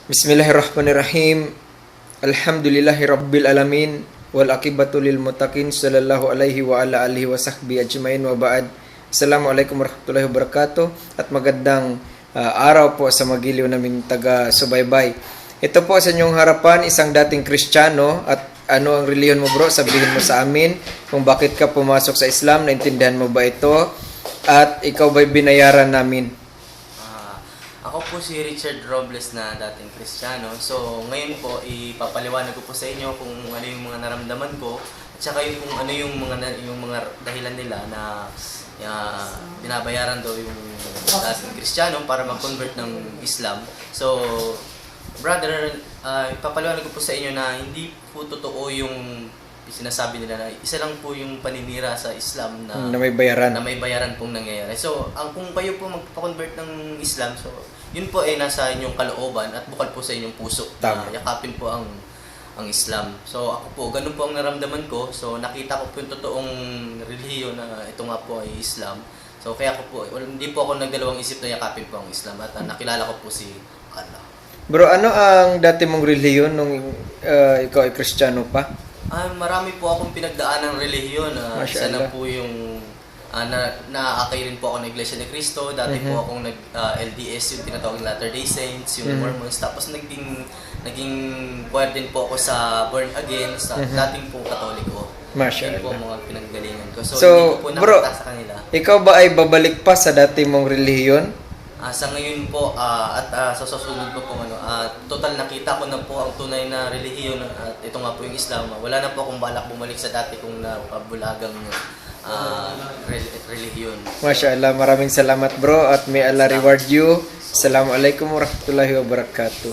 Bismillahirrahmanirrahim. Alhamdulillahi rabbil alamin wal akibatu lil muttaqin sallallahu alaihi wa ala alihi wa sahbihi ajmain wa ba'd. Assalamualaikum warahmatullahi wabarakatuh at magandang araw po sa magiliw naming taga Subaybay. Ito po sa inyong harapan isang dating Kristiyano at ano ang reliyon mo bro? Sabihin mo sa amin kung bakit ka pumasok sa Islam, naintindihan mo ba ito? At ikaw ba'y binayaran namin? Ako po si Richard Robles na dating Kristiyano. So, ngayon po, ipapaliwanag ko po sa inyo kung ano yung mga naramdaman ko at saka yung kung ano yung mga dahilan nila na binabayaran daw yung dating Kristiyano para mag-convert ng Islam. So, brother, ipapaliwanag ko po sa inyo na hindi po totoo yung sinasabi nila na isa lang po yung paninira sa Islam na may bayaran. Na may bayaran pong nangyayari. So, kung kayo po magpa-convert ng Islam, so yun po ay nasa inyong kalooban at bukal po sa inyong puso. Tama. Yakapin po ang Islam. So, ako po, ganun po ang naramdaman ko. So, nakita ko po yung totoong relihiyon na ito nga po ay Islam. So, kaya ko po, hindi po ako nagdalawang isip na yakapin po ang Islam at nakilala ko po si Allah. Bro, ano ang dati mong relihiyon nung ikaw ay Kristiyano pa? Marami po akong pinagdaan ng relihiyon. Isa na po yung naakay rin po ako ng Iglesia ni Cristo. Dati po akong nag-LDS, yung tinatawag Latter-day Saints, yung Mormons. Tapos naging choir din po ako sa Born Again, sa dating po Katoliko. Yun po ang mga pinaggalingan ko. So hindi ko po nakita sa kanila. Ikaw ba ay babalik pa sa dati mong relihiyon? Sa ngayon po, at sa susunod po total nakita ko na po ang tunay na relihiyon at ito nga po yung Islam. Wala na po akong balak bumalik sa dati kong napabulagang relihiyon. Mashallah, maraming salamat bro at may Allah reward you. Assalamualaikum warahmatullahi wabarakatuh.